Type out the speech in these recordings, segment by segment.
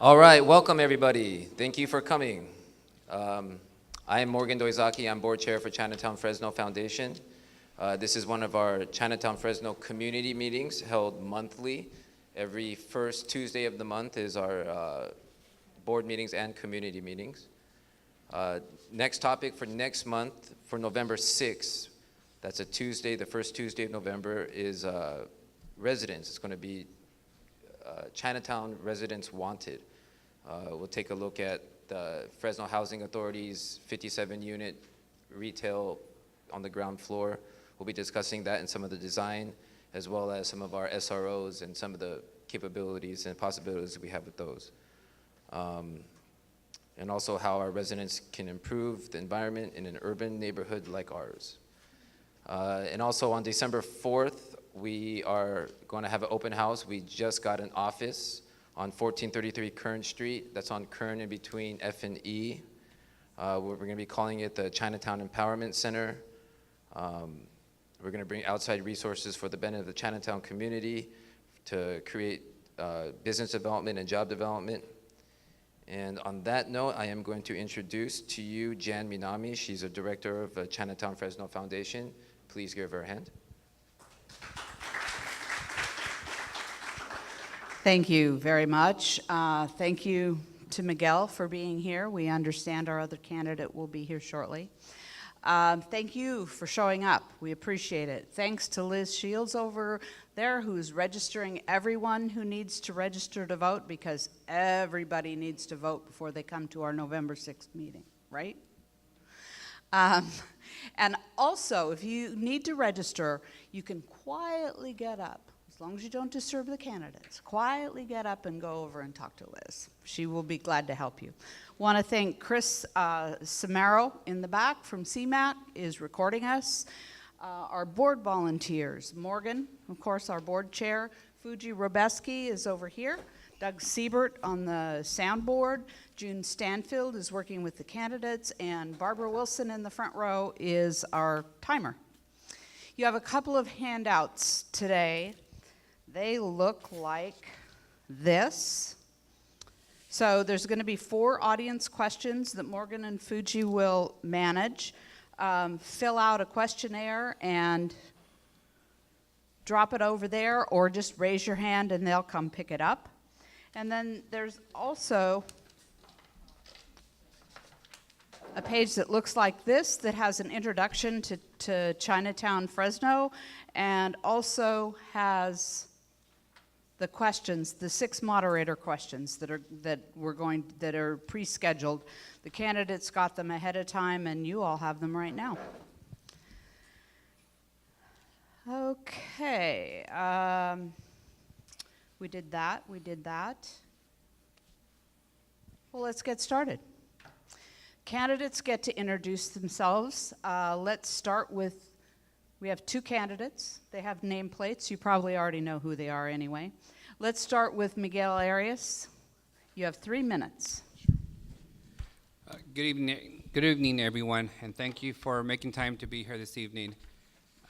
All right, welcome everybody. Thank you for coming. I am Morgan Doizaki. I'm board chair for Chinatown Fresno Foundation. This is one of our Chinatown Fresno community meetings held monthly. Every first Tuesday of the month is our board meetings and community meetings. Next topic for next month, for November 6th, that's a Tuesday, the first Tuesday of November, is residents. It's going to be Chinatown Residents Wanted. We'll take a look at the Fresno Housing Authority's 57-unit retail on the ground floor. We'll be discussing that and some of the design, as well as some of our SROs and some of the capabilities and possibilities we have with those. And also how our residents can improve the environment in an urban neighborhood like ours. And also on December 4th, we are going to have an open house. We just got an office on 1433 Kern Street. That's on Kern in between F and E. We're going to be calling it the Chinatown Empowerment Center. We're going to bring outside resources for the benefit of the Chinatown community to create business development and job development. And on that note, I am going to introduce to you Jan Minami. She's a director of the Chinatown Fresno Foundation. Please give her a hand. Thank you very much. Thank you to Miguel for being here. We understand our other candidate will be here shortly. Thank you for showing up. We appreciate it. Thanks to Liz Shields over there, who's registering everyone who needs to register to vote, because everybody needs to vote before they come to our November 6th meeting, right? And also, if you need to register, you can quietly get up. As long as you don't disturb the candidates, quietly get up and go over and talk to Liz. She will be glad to help you. Want to thank Chris Samaro in the back from CMAC is recording us. Our board volunteers, Morgan, of course, our board chair. Fuji Robeski is over here. Doug Siebert on the soundboard. June Stanfield is working with the candidates. And Barbara Wilson in the front row is our timer. You have a couple of handouts today. They look like this. So there's going to be 4 audience questions that Morgan and Fuji will manage. Fill out a questionnaire and drop it over there, or just raise your hand and they'll come pick it up. And then there's also a page that looks like this that has an introduction to Chinatown Fresno, and also has the questions, the 6 moderator questions that are pre-scheduled. The candidates got them ahead of time, and you all have them right now. Okay, we did that. Well, let's get started. Candidates get to introduce themselves. Let's start with, we have 2 candidates. They have nameplates. You probably already know who they are anyway. Let's start with Miguel Arias. You have 3 minutes. Good evening, everyone, and thank you for making time to be here this evening.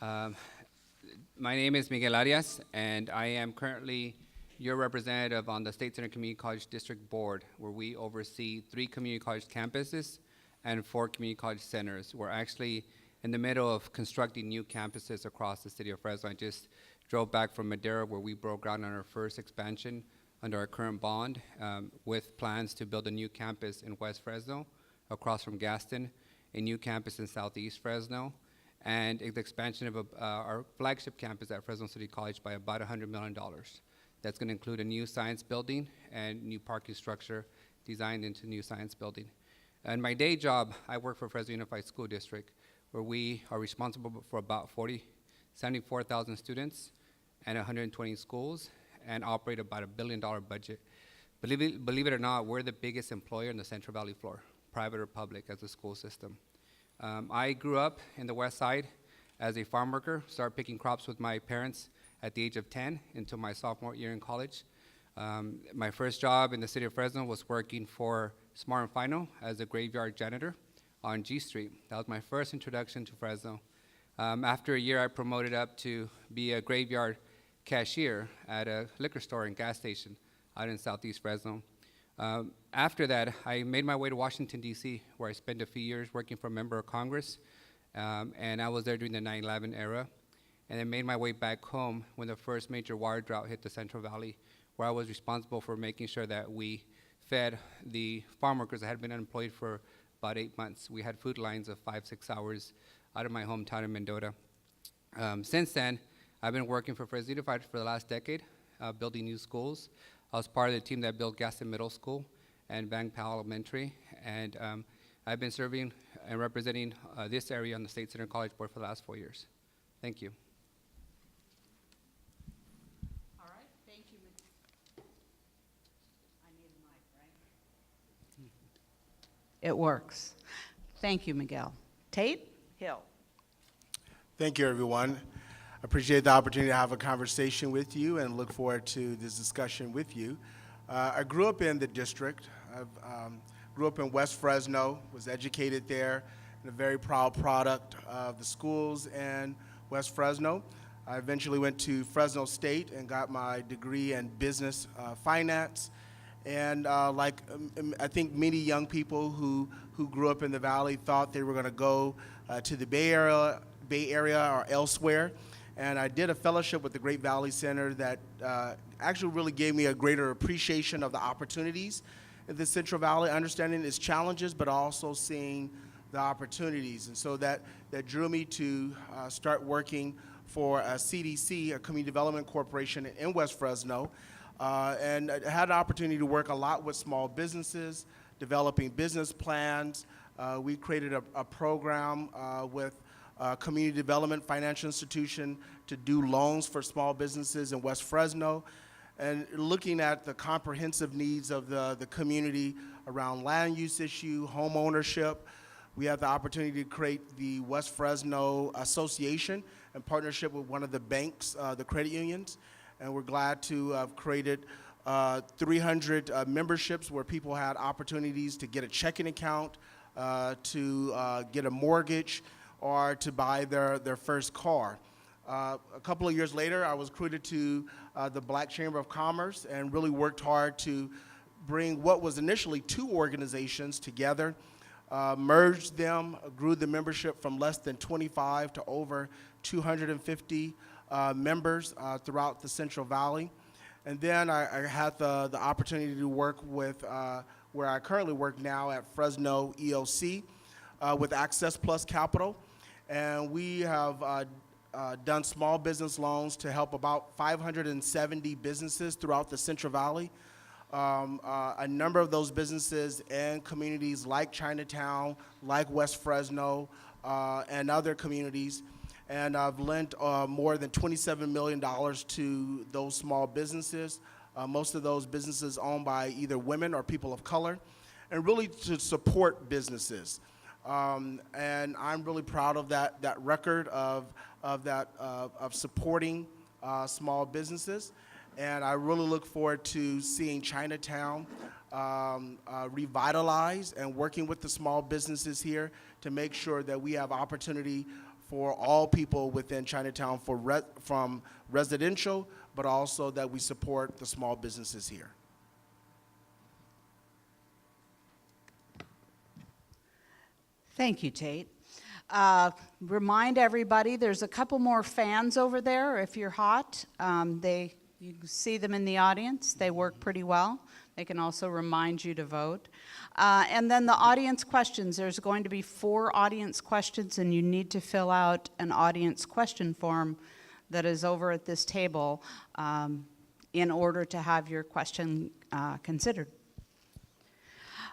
My name is Miguel Arias, and I am currently your representative on the State Center Community College District Board, where we oversee 3 community college campuses and 4 community college centers. We're actually in the middle of constructing new campuses across the city of Fresno. I just drove back from Madera, where we broke ground on our first expansion under our current bond, with plans to build a new campus in West Fresno, across from Gaston, a new campus in Southeast Fresno, and the expansion of our flagship campus at Fresno City College by about $100 million. That's going to include a new science building and new parking structure designed into new science building. In my day job, I work for Fresno Unified School District, where we are responsible for about 74,000 students and 120 schools, and operate about $1 billion budget. Believe it or not, we're the biggest employer in the Central Valley floor, private or public, as a school system. I grew up in the West Side as a farm worker, started picking crops with my parents at the age of 10 until my sophomore year in college. My first job in the city of Fresno was working for Smart & Final as a graveyard janitor on G Street. That was my first introduction to Fresno. After a year, I promoted up to be a graveyard cashier at a liquor store and gas station out in Southeast Fresno. After that, I made my way to Washington, D.C., where I spent a few years working for a member of Congress, and I was there during the 9/11 era, and then made my way back home when the first major water drought hit the Central Valley, where I was responsible for making sure that we fed the farm workers that had been unemployed for about 8 months. We had food lines of 5-6 hours out of my hometown in Mendota. Since then, I've been working for Fresno Unified for the last decade, building new schools. I was part of the team that built Gaston Middle School and Van Pal Elementary, and I've been serving and representing this area on the State Center College Board for the last 4 years. Thank you. All right, thank you. I need a mic, right? It works. Thank you, Miguel. Tate Hill. Thank you, everyone. I appreciate the opportunity to have a conversation with you and look forward to this discussion with you. I grew up in the district. I grew up in West Fresno, was educated there, and a very proud product of the schools in West Fresno. I eventually went to Fresno State and got my degree in business finance. And I think many young people who grew up in the Valley thought they were going to go to the Bay Area or elsewhere. And I did a fellowship with the Great Valley Center that actually really gave me a greater appreciation of the opportunities in the Central Valley, understanding its challenges, but also seeing the opportunities. And so that drew me to start working for a CDC, a Community Development Corporation in West Fresno. And I had an opportunity to work a lot with small businesses, developing business plans. We created a program with Community Development Financial Institution to do loans for small businesses in West Fresno, and looking at the comprehensive needs of the community around land use issue, home ownership. We had the opportunity to create the West Fresno Association in partnership with one of the banks, the credit unions, and we're glad to have created 300 memberships where people had opportunities to get a checking account, to get a mortgage, or to buy their first car. A couple of years later, I was recruited to the Black Chamber of Commerce and really worked hard to bring what was initially 2 organizations together, merged them, grew the membership from less than 25 to over 250 members throughout the Central Valley. And then I had the opportunity to work with, where I currently work now at Fresno EOC with Access Plus Capital. And we have done small business loans to help about 570 businesses throughout the Central Valley. A number of those businesses in communities like Chinatown, like West Fresno, and other communities. And I've lent more than $27 million to those small businesses, most of those businesses owned by either women or people of color, and really to support businesses. And I'm really proud of that record of supporting small businesses. And I really look forward to seeing Chinatown revitalized and working with the small businesses here to make sure that we have opportunity for all people within Chinatown from residential, but also that we support the small businesses here. Thank you, Tate. Remind everybody, there's a couple more fans over there if you're hot. You can see them in the audience. They work pretty well. They can also remind you to vote. And then the audience questions. There's going to be 4 audience questions, and you need to fill out an audience question form that is over at this table in order to have your question considered.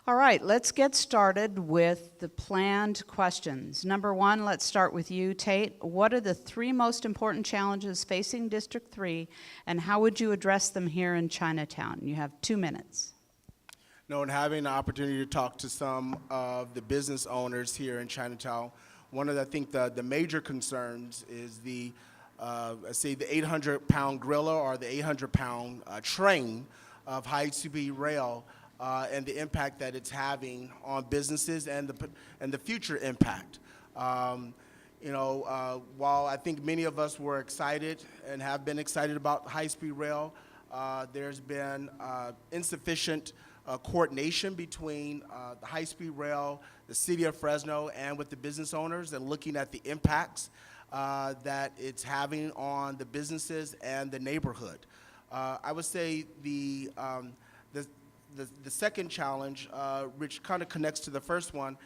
All right, let's get started with the planned questions. Number 1, let's start with you, Tate. What are the 3 most important challenges facing District 3, and how would you address them here in Chinatown? You have 2 minutes. No, and having the opportunity to talk to some of the business owners here in Chinatown, one of the, I think the major concerns is the 800-pound gorilla or the 800-pound train of high-speed rail. And the impact that it's having on businesses and the future impact. While I think many of us were excited and have been excited about high-speed rail, there's been insufficient coordination between the high-speed rail, the city of Fresno, and with the business owners, and looking at the impacts that it's having on the businesses and the neighborhood. I would say the second challenge, which kind of connects to the first one,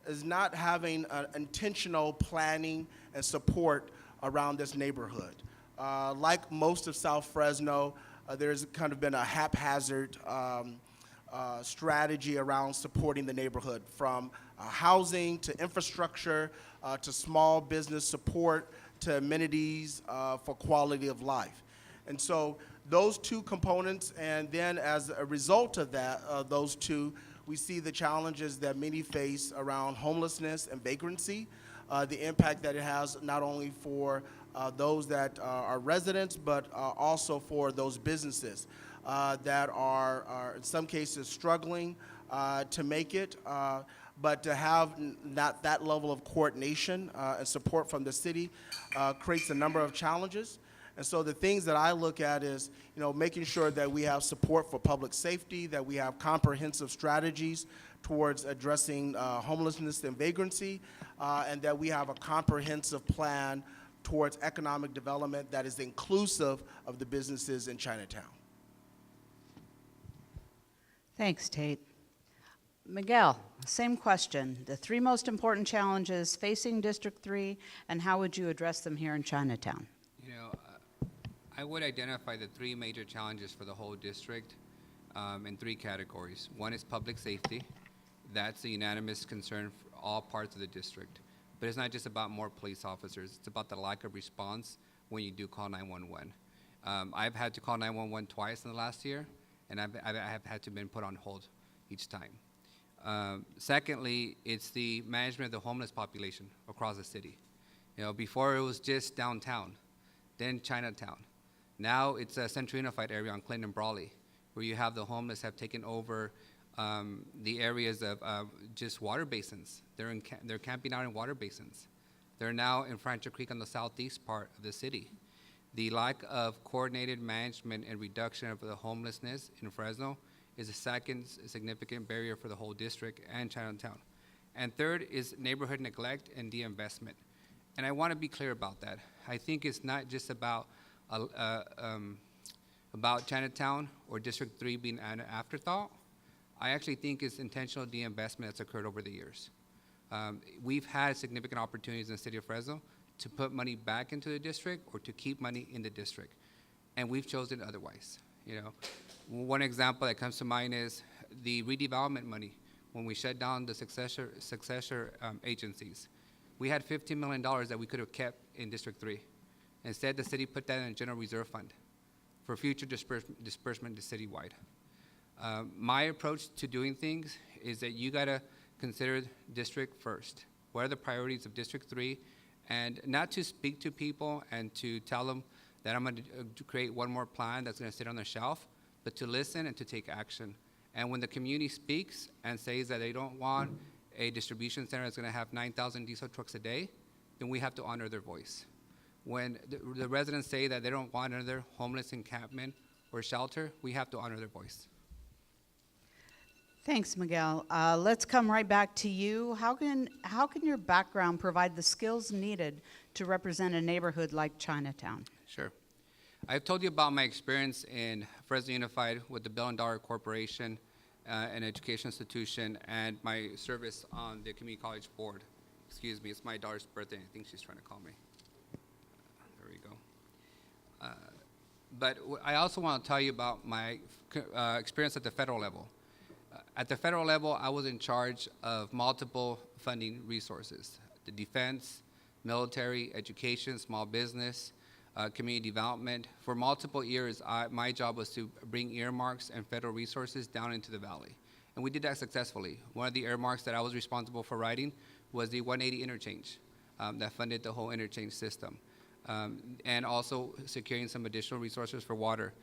is not having intentional planning and support around this neighborhood. Like most of South Fresno, there's kind of been a haphazard strategy around supporting the neighborhood, from housing to infrastructure to small business support to amenities for quality of life. And so those two components, and then as a result of that, those two, we see the challenges that many face around homelessness and vagrancy, the impact that it has not only for those that are residents, but also for those businesses that are in some cases struggling to make it, but to have not that level of coordination and support from the city creates a number of challenges. And so the things that I look at is, making sure that we have support for public safety, that we have comprehensive strategies towards addressing homelessness and vagrancy, and that we have a comprehensive plan towards economic development that is inclusive of the businesses in Chinatown. Thanks, Tate. Miguel, same question. The three most important challenges facing District 3, and how would you address them here in Chinatown? I would identify the three major challenges for the whole district in three categories. One is public safety. That's a unanimous concern for all parts of the district. But it's not just about more police officers. It's about the lack of response when you do call 911. I've had to call 911 twice in the last year, and I have had to been put on hold each time. Secondly, it's the management of the homeless population across the city. Before it was just downtown, then Chinatown. Now it's a Central Unified area on Clinton and Brawley, where you have the homeless have taken over the areas of just water basins. They're camping out in water basins. They're now in Francho Creek on the southeast part of the city. The lack of coordinated management and reduction of the homelessness in Fresno is a second significant barrier for the whole district and Chinatown. And third is neighborhood neglect and de-investment. And I want to be clear about that. I think it's not just about Chinatown or District 3 being an afterthought. I actually think it's intentional de-investment that's occurred over the years. We've had significant opportunities in the city of Fresno to put money back into the district or to keep money in the district, and we've chosen otherwise. One example that comes to mind is the redevelopment money. When we shut down the successor agencies, we had $15 million that we could have kept in District 3. Instead, the city put that in a general reserve fund for future disbursement to citywide. My approach to doing things is that you gotta consider district first. What are the priorities of District 3? And not to speak to people and to tell them that I'm gonna create one more plan that's gonna sit on the shelf, but to listen and to take action. And when the community speaks and says that they don't want a distribution center that's gonna have 9,000 diesel trucks a day, then we have to honor their voice. When the residents say that they don't want another homeless encampment or shelter, we have to honor their voice. Thanks, Miguel. Let's come right back to you. How can your background provide the skills needed to represent a neighborhood like Chinatown? Sure. I've told you about my experience in Fresno Unified with the Bill and Dollar Corporation, an education institution, and my service on the community college board. Excuse me, it's my daughter's birthday. I think she's trying to call me. There we go. But I also want to tell you about my experience at the federal level. At the federal level, I was in charge of multiple funding resources: the defense, military, education, small business, community development. For multiple years, my job was to bring earmarks and federal resources down into the valley. And we did that successfully. One of the earmarks that I was responsible for writing was the 180 interchange that funded the whole interchange system, and also securing some additional resources for water.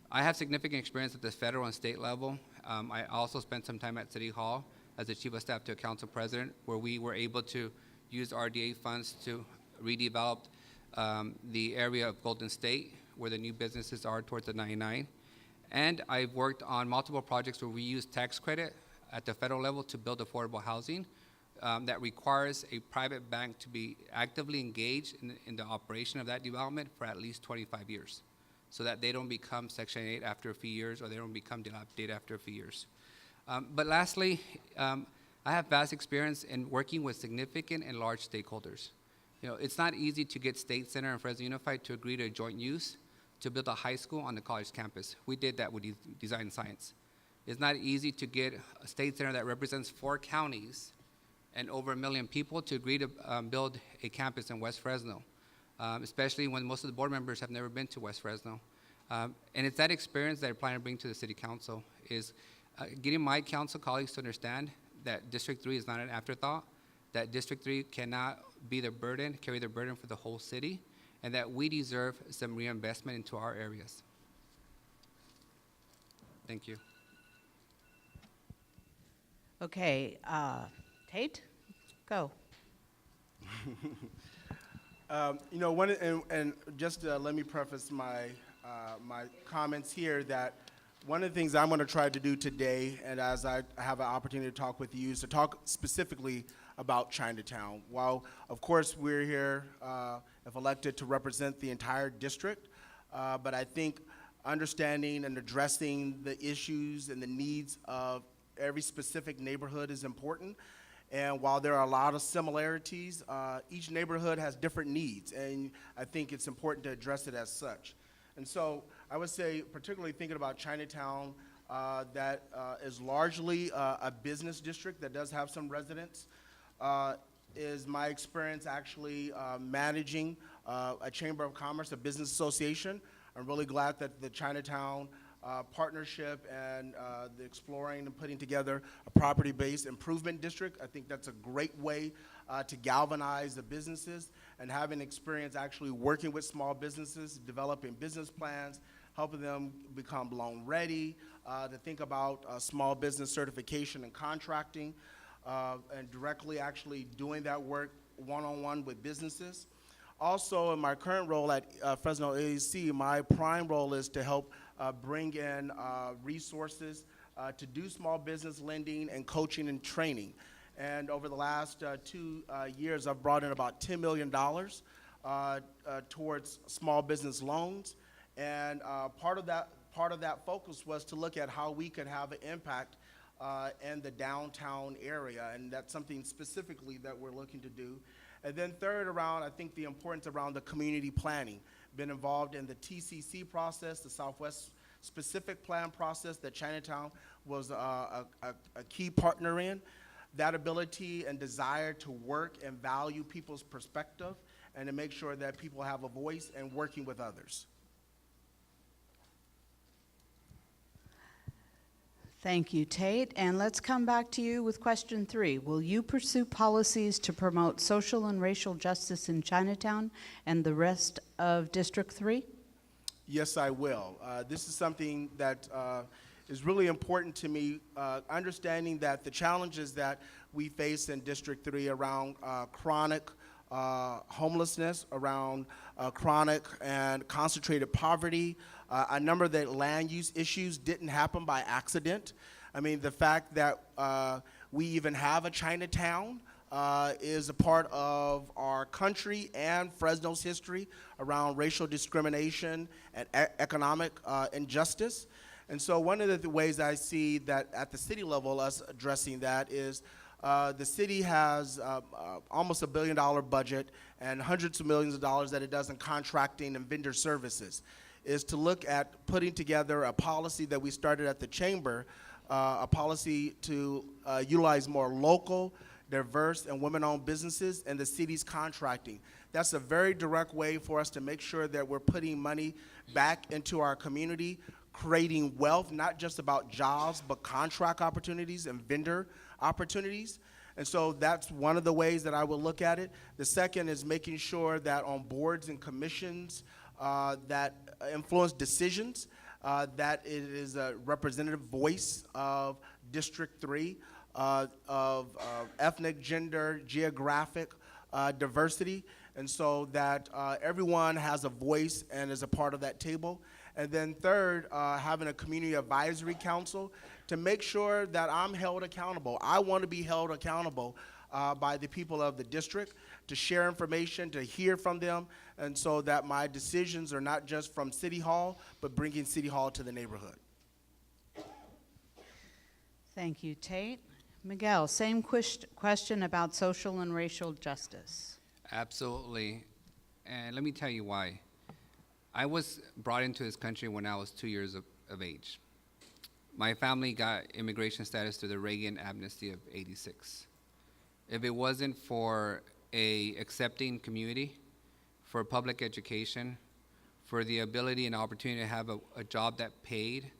I have significant experience at the federal and state level. I also spent some time at City Hall as the Chief of Staff to a Council President, where we were able to use RDA funds to redevelop the area of Golden State, where the new businesses are towards the 99. And I've worked on multiple projects where we use tax credit at the federal level to build affordable housing that requires a private bank to be actively engaged in the operation of that development for at least 25 years, so that they don't become Section 8 after a few years, or they don't become dilapidated after a few years. But lastly, I have vast experience in working with significant and large stakeholders. You know, it's not easy to get State Center and Fresno Unified to agree to a joint use to build a high school on the college campus. We did that with Design Science. It's not easy to get a State Center that represents 4 counties and over 1 million people to agree to build a campus in West Fresno, especially when most of the board members have never been to West Fresno. And it's that experience that I plan to bring to the City Council, is getting my council colleagues to understand that District 3 is not an afterthought, that District 3 cannot be the burden, carry the burden for the whole city, and that we deserve some reinvestment into our areas. Thank you. Okay, Tate, go. You know, and just let me preface my my comments here that one of the things I'm going to try to do today, and as I have an opportunity to talk with you, is to talk specifically about Chinatown. While, of course, we're here, if elected, to represent the entire district, but I think understanding and addressing the issues and the needs of every specific neighborhood is important. And while there are a lot of similarities, each neighborhood has different needs, and I think it's important to address it as such. And so I would say, particularly thinking about Chinatown, that is largely a business district that does have some residents, is my experience actually managing a Chamber of Commerce, a business association. I'm really glad that the Chinatown partnership and the exploring and putting together a property-based improvement district. I think that's a great way to galvanize the businesses, and having experience actually working with small businesses, developing business plans, helping them become loan ready, to think about small business certification and contracting, and directly actually doing that work one-on-one with businesses. Also, in my current role at Fresno AEC, my prime role is to help bring in resources to do small business lending and coaching and training. And over the last 2 years, I've brought in about $10 million towards small business loans. And part of that focus was to look at how we could have an impact in the downtown area, and that's something specifically that we're looking to do. And then third, around, I think the importance around the community planning. Been involved in the TCC process, the Southwest Specific Plan process that Chinatown was a key partner in. That ability and desire to work and value people's perspective and to make sure that people have a voice and working with others. Thank you, Tate. And let's come back to you with question 3. Will you pursue policies to promote social and racial justice in Chinatown and the rest of District 3? Yes, I will. This is something that is really important to me, understanding that the challenges that we face in District 3 around chronic homelessness, around chronic and concentrated poverty, a number of the land use issues didn't happen by accident. I mean, the fact that we even have a Chinatown is a part of our country and Fresno's history around racial discrimination and economic injustice. And so one of the ways I see that at the city level, us addressing that is the city has almost $1 billion budget and hundreds of millions of dollars that it does in contracting and vendor services, is to look at putting together a policy that we started at the chamber, a policy to utilize more local, diverse, and women-owned businesses in the city's contracting. That's a very direct way for us to make sure that we're putting money back into our community, creating wealth, not just about jobs, but contract opportunities and vendor opportunities. And so that's one of the ways that I will look at it. The second is making sure that on boards and commissions that influence decisions, that it is a representative voice of District 3, of ethnic, gender, geographic diversity, and so that everyone has a voice and is a part of that table. And then third, having a community advisory council to make sure that I'm held accountable. I want to be held accountable by the people of the district, to share information, to hear from them, and so that my decisions are not just from City Hall, but bringing City Hall to the neighborhood. Thank you, Tate. Miguel, same question about social and racial justice. Absolutely. And let me tell you why. I was brought into this country when I was 2 years of age. My family got immigration status through the Reagan amnesty of '86. If it wasn't for a accepting community, for public education, for the ability and opportunity to have a job that paid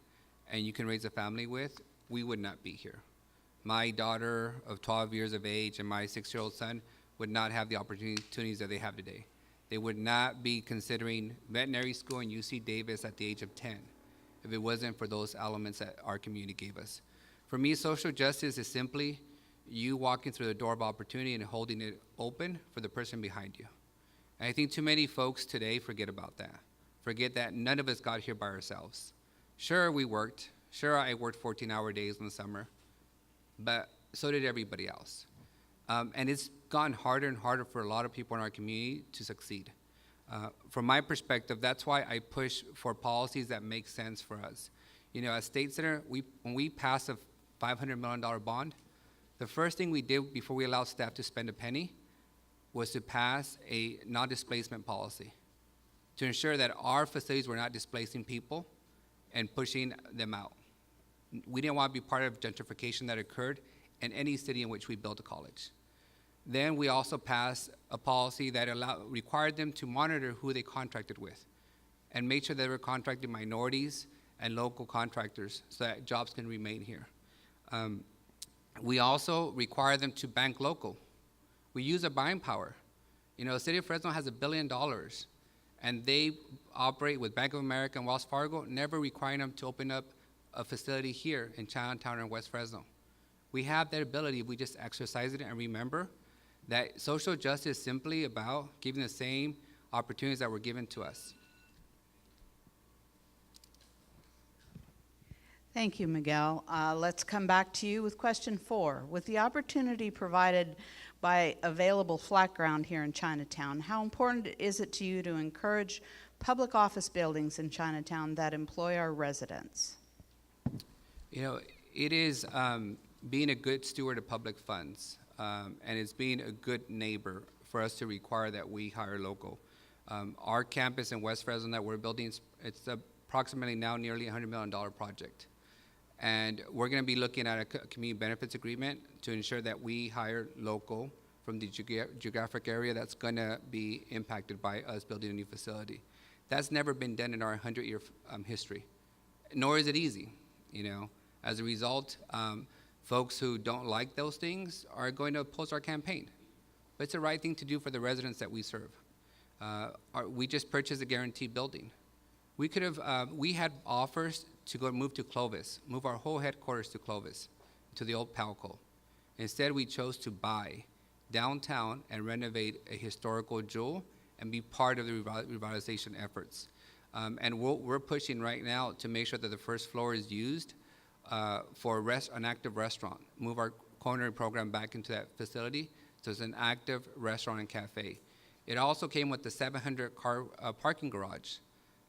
and you can raise a family with, we would not be here. My daughter of 12 years of age and my 6-year-old son would not have the opportunities that they have today. They would not be considering veterinary school in UC Davis at the age of 10 if it wasn't for those elements that our community gave us. For me, social justice is simply you walking through the door of opportunity and holding it open for the person behind you. And I think too many folks today forget about that. Forget that none of us got here by ourselves. Sure, we worked. Sure, I worked 14-hour days in the summer, but so did everybody else. And it's gotten harder and harder for a lot of people in our community to succeed. From my perspective, that's why I push for policies that make sense for us. You know, at State Center, when we passed a $500 million bond, the first thing we did before we allowed staff to spend a penny was to pass a non-displacement policy to ensure that our facilities were not displacing people and pushing them out. We didn't want to be part of gentrification that occurred in any city in which we built a college. Then we also passed a policy that required them to monitor who they contracted with and make sure they were contracting minorities and local contractors so that jobs can remain here. We also require them to bank local. We use a buying power. You know, the city of Fresno has $1 billion, and they operate with Bank of America and Wells Fargo, never requiring them to open up a facility here in Chinatown or in West Fresno. We have that ability if we just exercise it and remember that social justice is simply about giving the same opportunities that were given to us. Thank you, Miguel. Let's come back to you with question 4. With the opportunity provided by available flat ground here in Chinatown, how important is it to you to encourage public office buildings in Chinatown that employ our residents? You know, it is being a good steward of public funds, and it's being a good neighbor for us to require that we hire local. Our campus in West Fresno that we're building, it's approximately now nearly $100 million project. And we're going to be looking at a community benefits agreement to ensure that we hire local from the geographic area that's going to be impacted by us building a new facility. That's never been done in our 100-year history, nor is it easy. You know, as a result, folks who don't like those things are going to oppose our campaign. But it's the right thing to do for the residents that we serve. We just purchased a guaranteed building. We could have, we had offers to go move to Clovis, move our whole headquarters to Clovis, to the old Palco. Instead, we chose to buy downtown and renovate a historical jewel and be part of the revitalization efforts. And we're pushing right now to make sure that the first floor is used for an active restaurant, move our culinary program back into that facility so it's an active restaurant and cafe. It also came with the 700-car parking garage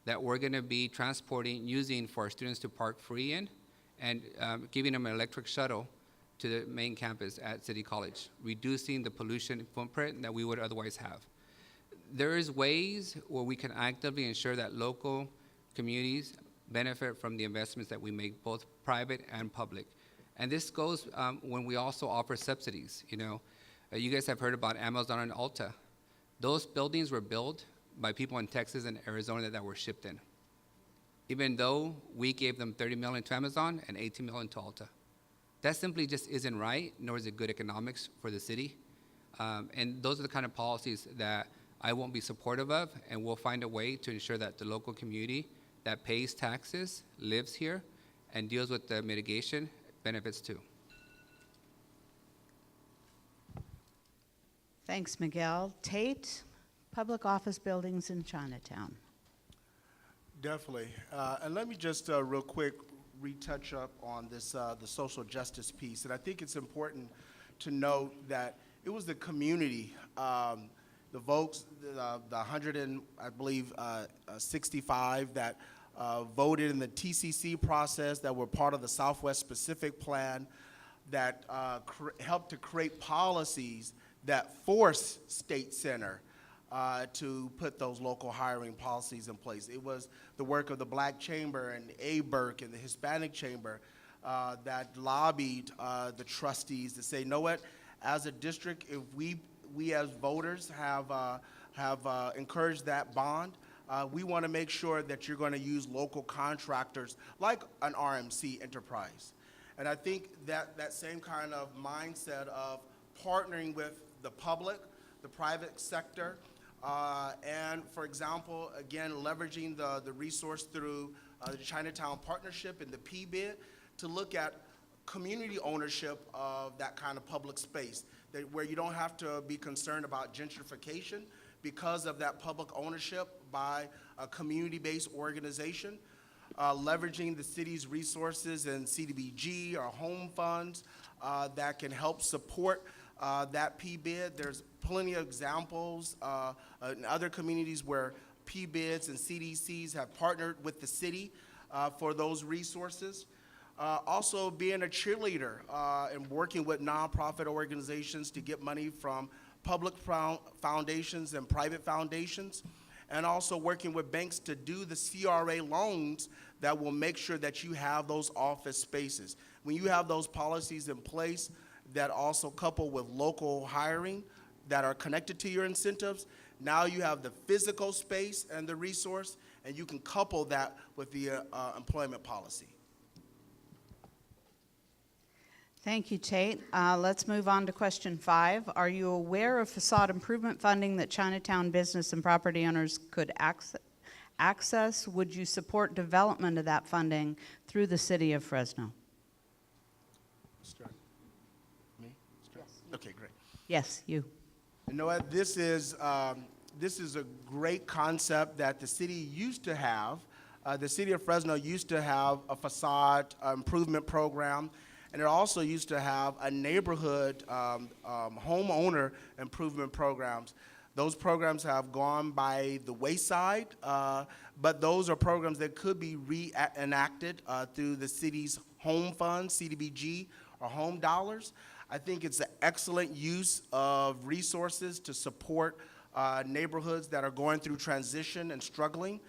that we're going to be transporting, using for our students to park free in, and giving them an electric shuttle to the main campus at City College, reducing the pollution footprint that we would otherwise have. There is ways where we can actively ensure that local communities benefit from the investments that we make, both private and public. And this goes when we also offer subsidies. You know, you guys have heard about Amazon and Ulta. Those buildings were built by people in Texas and Arizona that were shipped in, even though we gave them $30 million to Amazon and $18 million to Ulta. That simply just isn't right, nor is it good economics for the city. And those are the kind of policies that I won't be supportive of, and we'll find a way to ensure that the local community that pays taxes, lives here, and deals with the mitigation benefits too. Thanks, Miguel. Tate, public office buildings in Chinatown. Definitely. And let me just real quick retouch up on this the social justice piece. And I think it's important to note that it was the community, the folks, the 100 and I believe 65 that voted in the TCC process that were part of the Southwest Pacific Plan that helped to create policies that force State Center to put those local hiring policies in place. It was the work of the Black Chamber and ABERC and the Hispanic Chamber that lobbied the trustees to say, you know what, as a district, if we as voters have encouraged that bond, we want to make sure that you're going to use local contractors like an RMC enterprise. And I think that same kind of mindset of partnering with the public, the private sector, and for example, again, leveraging the resource through the Chinatown Partnership and the PBID to look at community ownership of that kind of public space, where you don't have to be concerned about gentrification because of that public ownership by a community-based organization. Leveraging the city's resources and CDBG or home funds that can help support that PBID. There's plenty of examples in other communities where PBIDs and CDCs have partnered with the city for those resources. Also being a cheerleader and working with nonprofit organizations to get money from public foundations and private foundations, and also working with banks to do the CRA loans that will make sure that you have those office spaces. When you have those policies in place that also couple with local hiring that are connected to your incentives, now you have the physical space and the resource, and you can couple that with the employment policy. Thank you, Tate. Let's move on to question 5. Are you aware of facade improvement funding that Chinatown business and property owners could access? Would you support development of that funding through the city of Fresno? Me? Okay, great. Yes, you. You know what? This is a great concept that the city used to have. The city of Fresno used to have a facade improvement program, and it also used to have a neighborhood homeowner improvement programs. Those programs have gone by the wayside, but those are programs that could be reenacted through the city's home fund, CDBG, or home dollars. I think it's an excellent use of resources to support neighborhoods that are going through transition and struggling.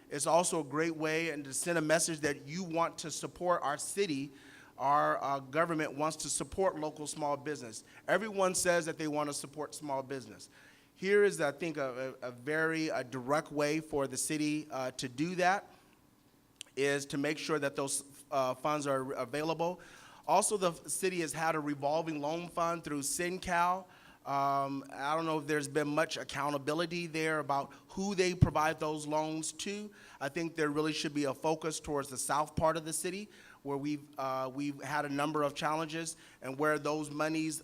It's also a great way and to send a message that you want to support our city. Our government wants to support local small business. Everyone says that they want to support small business. Here is, I think, a very direct way for the city to do that, is to make sure that those funds are available. Also, the city has had a revolving loan fund through CINCAL. I don't know if there's been much accountability there about who they provide those loans to. I think there really should be a focus towards the south part of the city, where we've had a number of challenges and where those monies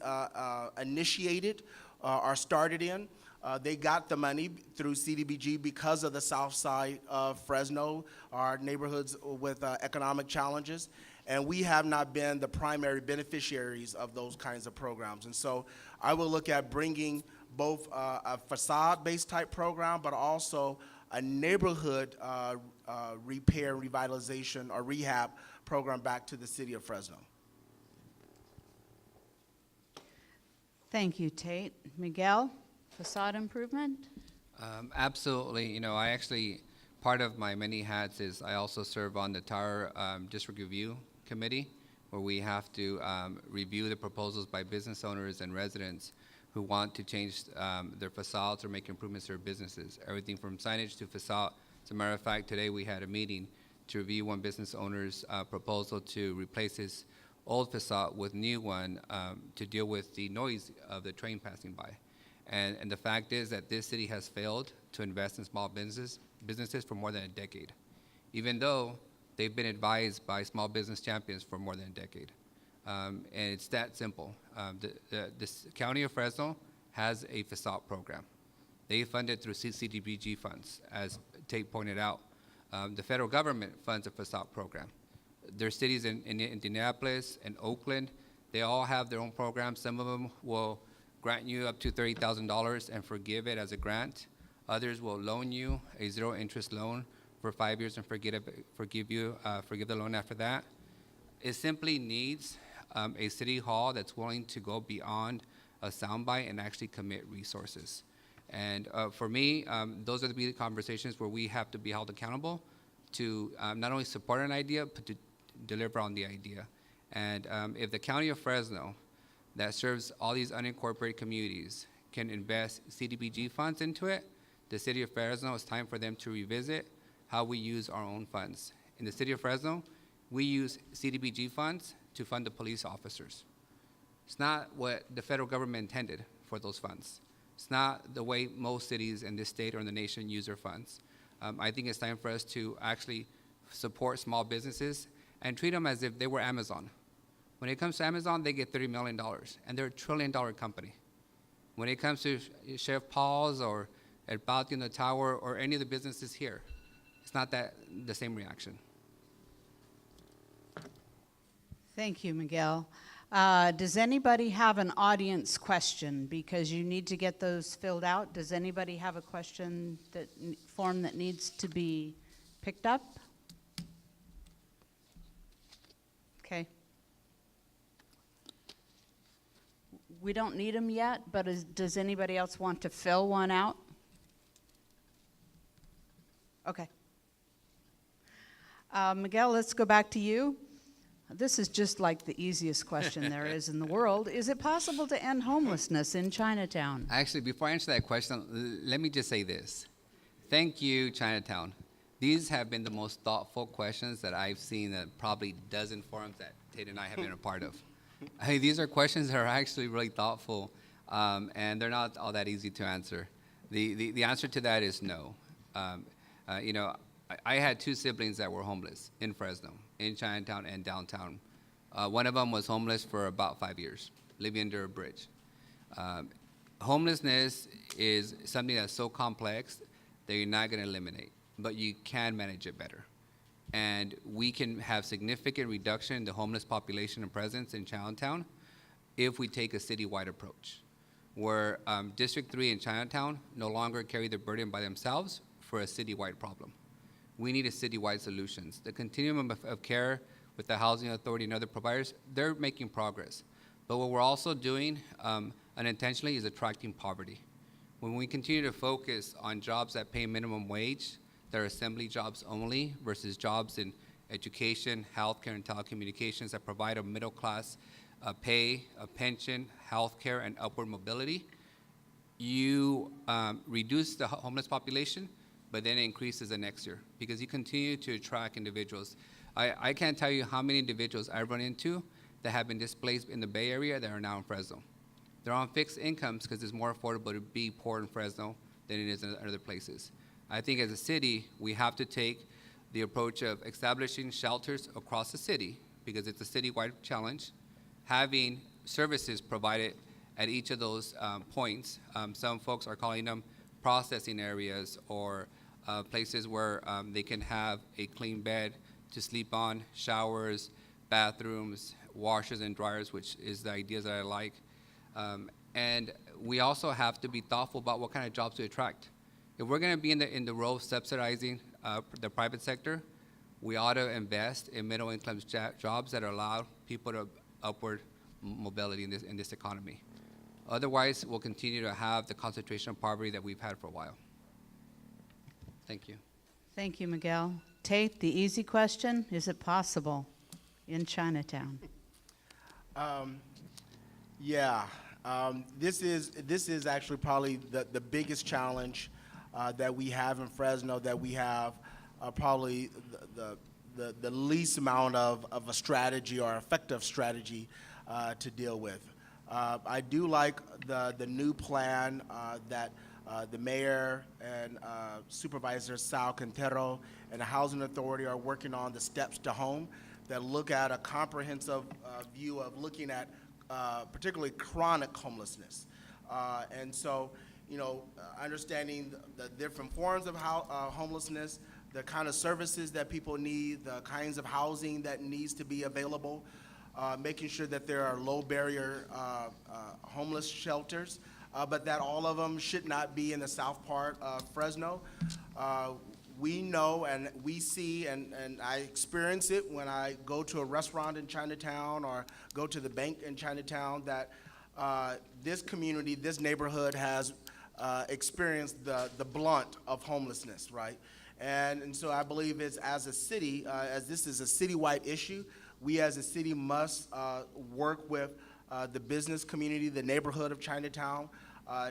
initiated are started in. They got the money through CDBG because of the south side of Fresno, our neighborhoods with economic challenges. And we have not been the primary beneficiaries of those kinds of programs. And so I will look at bringing both a facade-based type program, but also a neighborhood repair, revitalization, or rehab program back to the city of Fresno. Thank you, Tate. Miguel, facade improvement? Absolutely. You know, I actually, part of my many hats is I also serve on the Tower District Review Committee, where we have to review the proposals by business owners and residents who want to change their facades or make improvements to their businesses. Everything from signage to facade. As a matter of fact, today we had a meeting to review one business owner's proposal to replace his old facade with new one to deal with the noise of the train passing by. And the fact is that this city has failed to invest in small businesses for more than a decade, even though they've been advised by small business champions for more than a decade. And it's that simple. The County of Fresno has a facade program. They fund it through CDBG funds, as Tate pointed out. The federal government funds the FASAP program. There are cities in Indianapolis and Oakland. They all have their own programs. Some of them will grant you up to $30,000 and forgive it as a grant. Others will loan you a zero-interest loan for 5 years and forgive the loan after that. It simply needs a city hall that's willing to go beyond a soundbite and actually commit resources. And for me, those are the conversations where we have to be held accountable to not only support an idea, but to deliver on the idea. And if the county of Fresno, that serves all these unincorporated communities, can invest CDBG funds into it, the city of Fresno, it's time for them to revisit how we use our own funds. In the city of Fresno, we use CDBG funds to fund the police officers. It's not what the federal government intended for those funds. It's not the way most cities in this state or in the nation use their funds. I think it's time for us to actually support small businesses and treat them as if they were Amazon. When it comes to Amazon, they get $30 million, and they're a $1 trillion company. When it comes to Chef Paul's or El Patio in the Tower or any of the businesses here, it's not the same reaction. Thank you, Miguel. Does anybody have an audience question? Because you need to get those filled out. Does anybody have a question form that needs to be picked up? Okay. We don't need them yet, but does anybody else want to fill one out? Okay. Miguel, let's go back to you. This is just like the easiest question there is in the world. Is it possible to end homelessness in Chinatown? Actually, before I answer that question, let me just say this. Thank you, Chinatown. These have been the most thoughtful questions that I've seen at probably a dozen forums that Tate and I have been a part of. I mean, these are questions that are actually really thoughtful, and they're not all that easy to answer. The answer to that is no. I had two siblings that were homeless in Fresno, in Chinatown and downtown. One of them was homeless for about 5 years, living under a bridge. Homelessness is something that's so complex that you're not going to eliminate, but you can manage it better. And we can have significant reduction in the homeless population and presence in Chinatown if we take a citywide approach, where District 3 in Chinatown no longer carry the burden by themselves for a citywide problem. We need a citywide solutions. The continuum of care with the Housing Authority and other providers, they're making progress. But what we're also doing unintentionally is attracting poverty. When we continue to focus on jobs that pay minimum wage, that are assembly jobs only, versus jobs in education, healthcare, and telecommunications that provide a middle class pay, a pension, healthcare, and upward mobility, you reduce the homeless population, but then it increases the next year because you continue to attract individuals. I can't tell you how many individuals I've run into that have been displaced in the Bay Area that are now in Fresno. They're on fixed incomes because it's more affordable to be poor in Fresno than it is in other places. I think as a city, we have to take the approach of establishing shelters across the city because it's a citywide challenge, having services provided at each of those points. Some folks are calling them processing areas or places where they can have a clean bed to sleep on, showers, bathrooms, washers and dryers, which is the ideas that I like. And we also have to be thoughtful about what kind of jobs to attract. If we're going to be in the role of subsidizing the private sector, we ought to invest in middle-income jobs that allow people to upward mobility in this economy. Otherwise, we'll continue to have the concentration of poverty that we've had for a while. Thank you. Thank you, Miguel. Tate, the easy question, is it possible in Chinatown? This is actually probably the biggest challenge that we have in Fresno, that we have probably the least amount of a strategy or effective strategy to deal with. I do like the new plan that the mayor and Supervisor Sal Quintero and the Housing Authority are working on, the steps to home, that look at a comprehensive view of looking at particularly chronic homelessness. And so, understanding the different forms of homelessness, the kind of services that people need, the kinds of housing that needs to be available, making sure that there are low barrier homeless shelters, but that all of them should not be in the south part of Fresno. We know and we see, and I experience it when I go to a restaurant in Chinatown or go to the bank in Chinatown, that this community, this neighborhood has experienced the blunt of homelessness, right? And so I believe it's, as a city, as this is a citywide issue, we as a city must work with the business community, the neighborhood of Chinatown,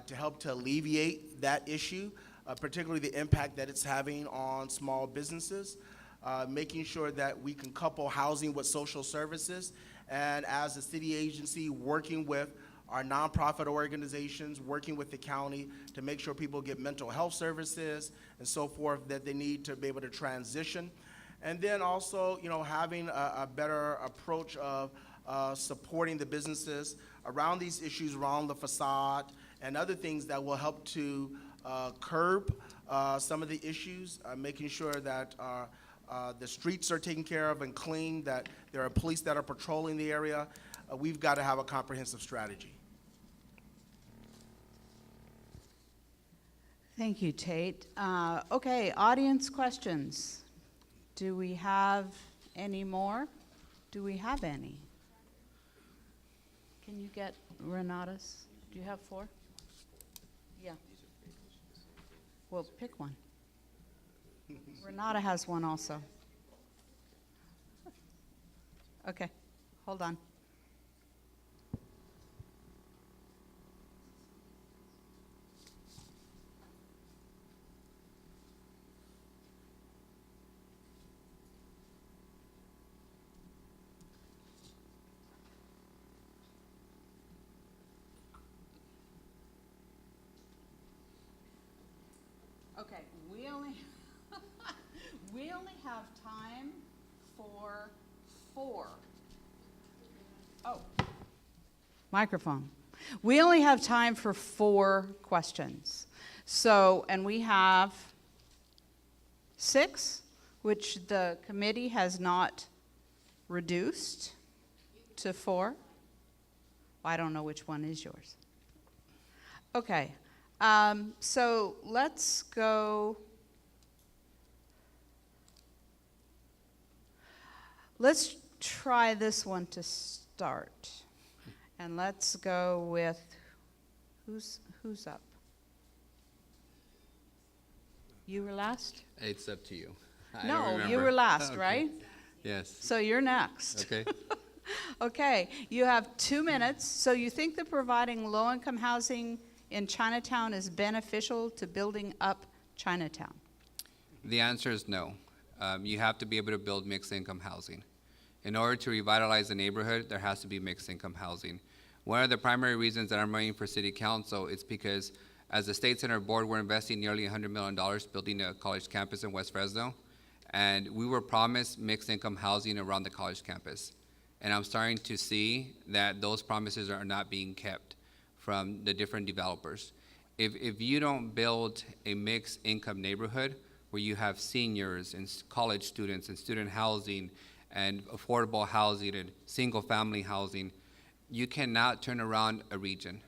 to help to alleviate that issue, particularly the impact that it's having on small businesses, making sure that we can couple housing with social services, and as a city agency, working with our nonprofit organizations, working with the county to make sure people get mental health services and so forth that they need to be able to transition. And then also, you know, having a better approach of supporting the businesses around these issues, around the facade, and other things that will help to curb some of the issues, making sure that the streets are taken care of and clean, that there are police that are patrolling the area. We've got to have a comprehensive strategy. Thank you, Tate. Okay, audience questions. Do we have any more? Do we have any? Can you get Renata's? Do you have 4? Yeah. Well, pick one. Renata has one also. Okay, hold on. Okay, we only have time for 4. Oh, microphone. We only have time for 4 questions. So, and we have 6, which the committee has not reduced to 4. I don't know which one is yours. Okay. So let's go. Let's try this one to start. And let's go with, who's up? You were last? It's up to you. I don't No, you remember. were last, Okay. right? Yes. So you're next. Okay. Okay, you have 2 minutes. So you think that providing low-income housing in Chinatown is beneficial to building up Chinatown? The answer is no. You have to be able to build mixed income housing. In order to revitalize the neighborhood, there has to be mixed income housing. One of the primary reasons that I'm running for city council is because as the State Center Board, we're investing nearly $100 million building a college campus in West Fresno. And we were promised mixed income housing around the college campus. And I'm starting to see that those promises are not being kept from the different developers. If you don't build a mixed income neighborhood where you have seniors and college students and student housing and affordable housing and single family housing, you cannot turn around a region.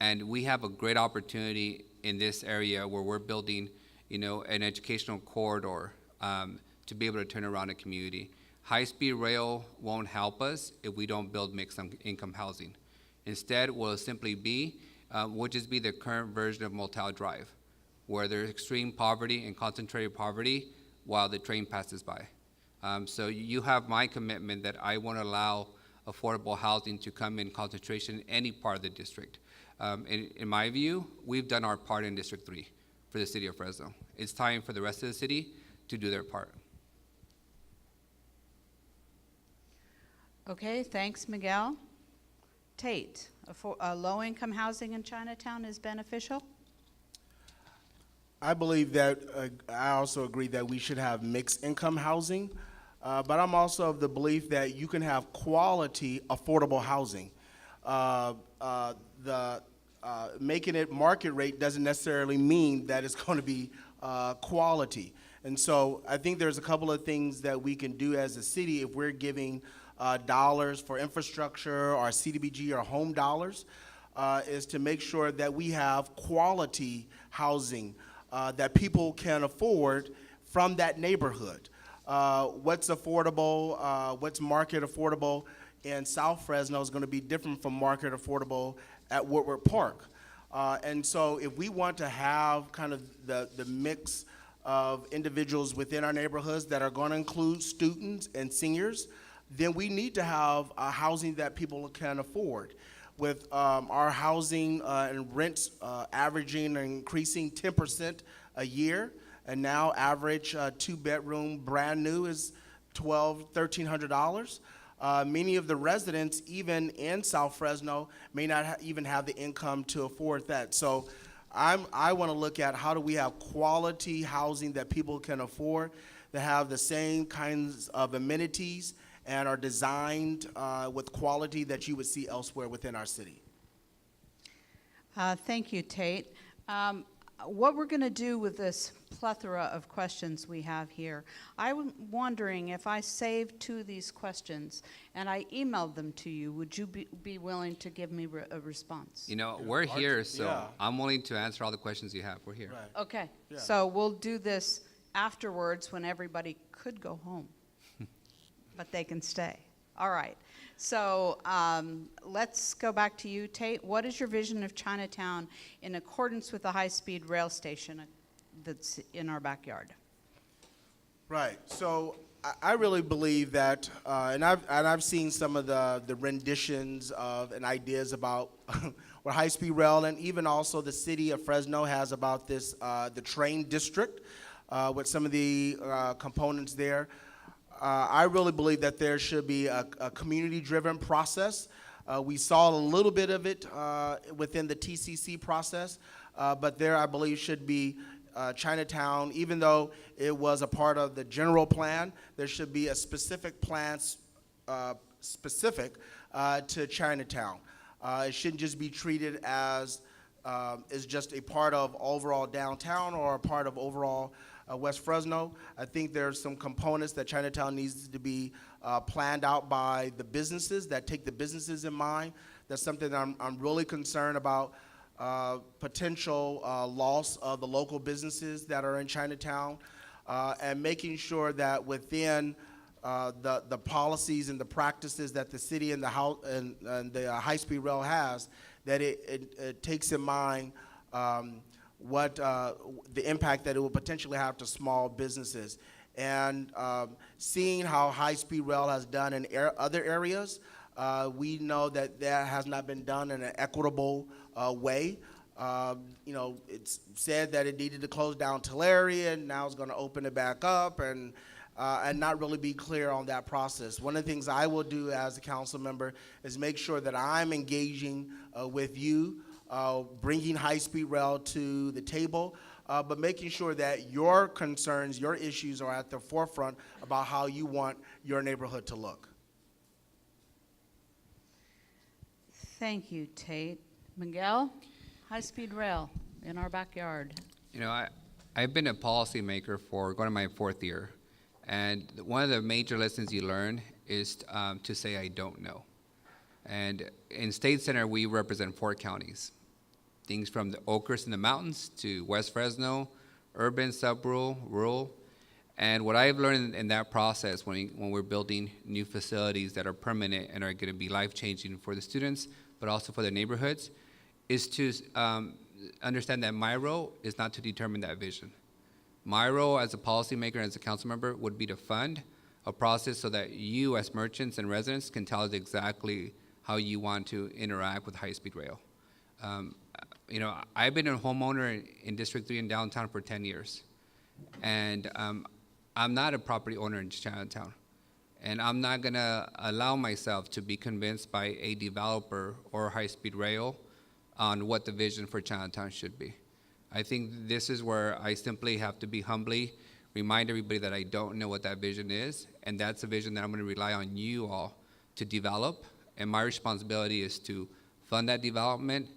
And we have a great opportunity in this area where we're building, you know, an educational corridor to be able to turn around a community. High-speed rail won't help us if we don't build mixed income housing. Instead, will simply be, will just be the current version of Motel Drive, where there's extreme poverty and concentrated poverty while the train passes by. So you have my commitment that I won't allow affordable housing to come in concentration in any part of the district. In my view, we've done our part in District 3 for the city of Fresno. It's time for the rest of the city to do their part. Okay, thanks, Miguel. Tate, a low-income housing in Chinatown is beneficial? I believe that, I also agree that we should have mixed income housing, but I'm also of the belief that you can have quality, affordable housing. Making it market rate doesn't necessarily mean that it's going to be quality. And so I think there's a couple of things that we can do as a city if we're giving dollars for infrastructure or CDBG or home dollars, is to make sure that we have quality housing that people can afford from that neighborhood. What's affordable, what's market affordable in South Fresno is going to be different from market affordable at Woodward Park. And so if we want to have kind of the mix of individuals within our neighborhoods that are going to include students and seniors, then we need to have housing that people can afford. With our housing and rents averaging and increasing 10% a year, and now average two-bedroom brand new is $1,300. Many of the residents, even in South Fresno, may not even have the income to afford that. So I want to look at how do we have quality housing that people can afford, that have the same kinds of amenities and are designed with quality that you would see elsewhere within our city. Thank you, Tate. What we're going to do with this plethora of questions we have here, I'm wondering if I saved 2 of these questions and I emailed them to you, would you be willing to give me a response? You know, we're here, so yeah. I'm willing to answer all the questions you have. We're here. Right. Okay, Yeah. so we'll do this afterwards when everybody could go home, but they can stay. All right, so let's go back to you, Tate. What is your vision of Chinatown in accordance with the high-speed rail station that's in our backyard? Right. So I really believe that, and I've seen some of the renditions of and ideas about what high-speed rail, and even also the city of Fresno has about this the train district with some of the components there. I really believe that there should be a community-driven process. We saw a little bit of it within the TCC process, but there I believe should be Chinatown, even though it was a part of the general plan, there should be a specific plan specific to Chinatown. It shouldn't just be treated as just a part of overall downtown or a part of overall West Fresno. I think there's some components that Chinatown needs to be planned out by the businesses, that take the businesses in mind. That's something that I'm really concerned about, potential loss of the local businesses that are in Chinatown, and making sure that within the policies and the practices that the city and the high-speed rail has, that it takes in mind what the impact that it will potentially have to small businesses. And seeing how high-speed rail has done in other areas, we know that that has not been done in an equitable way. You know, it's said that it needed to close down Tulare, and now it's going to open it back up, and not really be clear on that process. One of the things I will do as a council member is make sure that I'm engaging with you, bringing high-speed rail to the table, but making sure that your concerns, your issues are at the forefront about how you want your neighborhood to look. Thank you, Tate. Miguel, high-speed rail in our backyard. You know, I've been a policymaker for going to my 4th year, and one of the major lessons you learn is to say I don't know. And in State Center, we represent 4 counties. Things from the Oakers in the mountains to West Fresno, urban, subrural, rural. And what I've learned in that process when we're building new facilities that are permanent and are going to be life-changing for the students, but also for the neighborhoods, is to understand that my role is not to determine that vision. My role as a policymaker and as a council member would be to fund a process so that you as merchants and residents can tell us exactly how you want to interact with high-speed rail. You know, I've been a homeowner in District 3 in downtown for 10 years. And I'm not a property owner in Chinatown. And I'm not gonna allow myself to be convinced by a developer or high-speed rail on what the vision for Chinatown should be. I think this is where I simply have to be humbly remind everybody that I don't know what that vision is, and that's a vision that I'm gonna rely on you all to develop, and my responsibility is to fund that development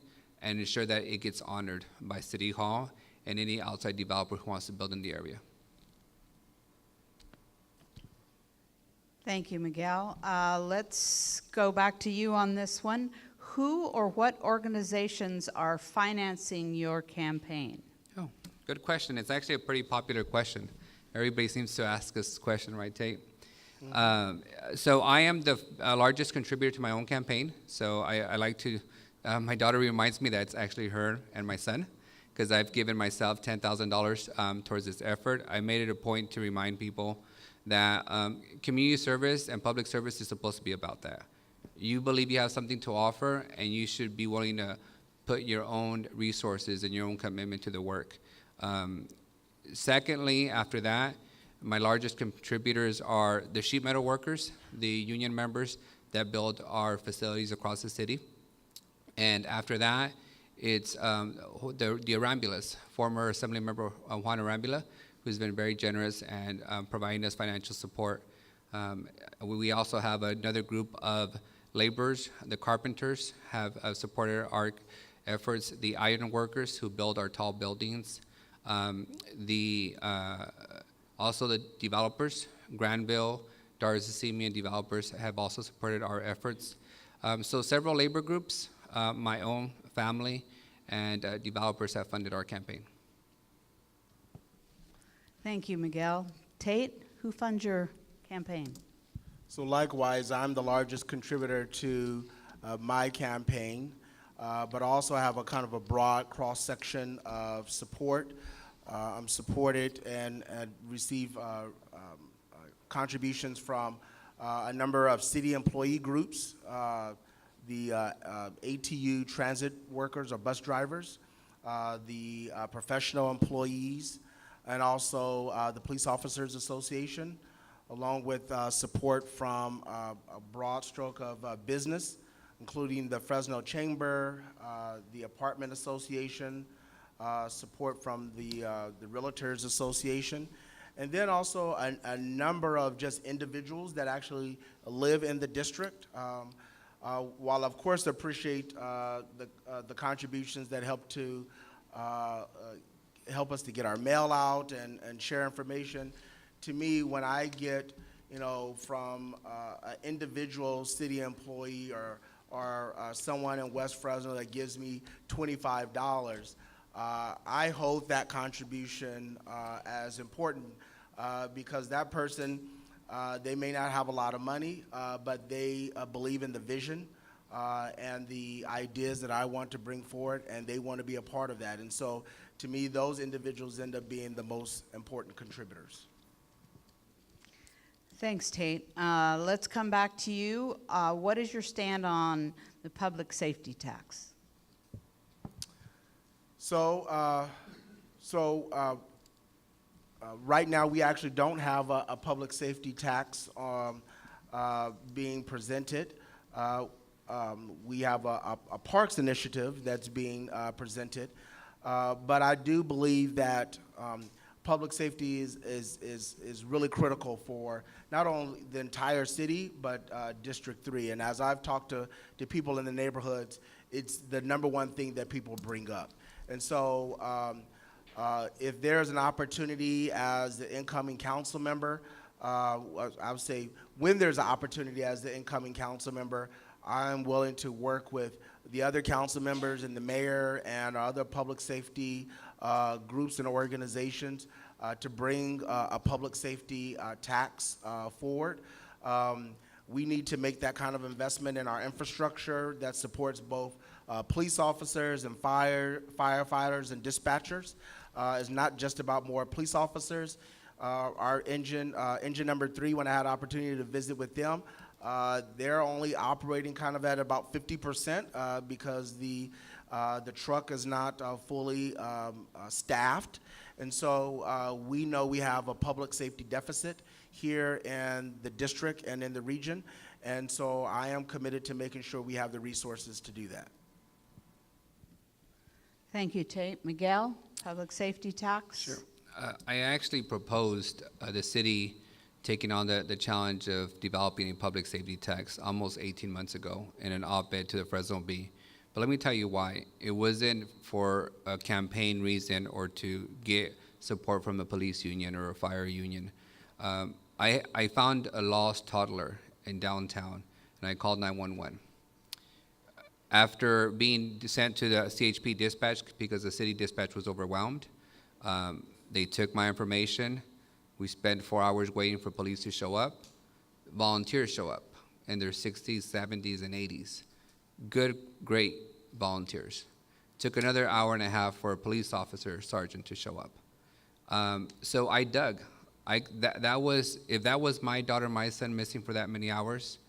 and ensure that it gets honored by City Hall and any outside developer who wants to build in the area. Thank you, Miguel. Let's go back to you on this one. Who or what organizations are financing your campaign? Oh, good question. It's actually a pretty popular question. Everybody seems to ask this question, right, Tate? So I am the largest contributor to my own campaign. So I like to, my daughter reminds me that it's actually her and my son, because I've given myself $10,000 towards this effort. I made it a point to remind people that community service and public service is supposed to be about that. You believe you have something to offer, and you should be willing to put your own resources and your own commitment to the work. Secondly, after that, my largest contributors are the sheet metal workers, the union members that build our facilities across the city. And after that, it's the Arambulas, former Assembly Member Juan Arambula, who's been very generous and providing us financial support. We also have another group of laborers. The carpenters have supported our efforts, the iron workers who build our tall buildings, also the developers, Granville, Darzasimian developers have also supported our efforts. So several labor groups, my own family, and developers have funded our campaign. Thank you, Miguel. Tate, who funds your campaign? So likewise, I'm the largest contributor to my campaign, but also have a kind of a broad cross-section of support. I'm supported and receive contributions from a number of city employee groups, the ATU transit workers or bus drivers, the professional employees, and also the Police Officers Association, along with support from a broad stroke of business, including the Fresno Chamber, the Apartment Association, support from the Realtors Association, and then also a number of just individuals that actually live in the district. While of course appreciate the contributions that help to help us to get our mail out and share information, to me, when I get, from an individual city employee or someone in West Fresno that gives me $25, I hold that contribution as important because that person, they may not have a lot of money, but they believe in the vision and the ideas that I want to bring forward, and they want to be a part of that. And so, to me, those individuals end up being the most important contributors. Thanks, Tate. Let's come back to you. What is your stand on the public safety tax? So right now we actually don't have a public safety tax being presented. We have a parks initiative that's being presented, but I do believe that public safety is really critical for not only the entire city, but District 3. And as I've talked to people in the neighborhoods, it's the number one thing that people bring up. And so if there's an opportunity as the incoming council member, I would say when there's an opportunity as the incoming council member, I'm willing to work with the other council members and the mayor and other public safety groups and organizations to bring a public safety tax forward. We need to make that kind of investment in our infrastructure that supports both police officers and firefighters and dispatchers. It's not just about more police officers. Our engine number 3, when I had an opportunity to visit with them, they're only operating kind of at about 50% because the truck is not fully staffed. And so we know we have a public safety deficit here in the district and in the region. And so I am committed to making sure we have the resources to do that. Thank you, Tate. Miguel, public safety tax? Sure. I actually proposed the city taking on the challenge of developing a public safety tax almost 18 months ago in an op-ed to the Fresno Bee. But let me tell you why. It wasn't for a campaign reason or to get support from a police union or a fire union. I found a lost toddler in downtown, and I called 911. After being sent to the CHP dispatch because the city dispatch was overwhelmed, they took my information. We spent 4 hours waiting for police to show up. Volunteers show up in their 60s, 70s, and 80s. Good, great volunteers. Took another hour and a half for a police officer, sergeant, to show up. So I dug. If that was my daughter, my son missing for that many hours,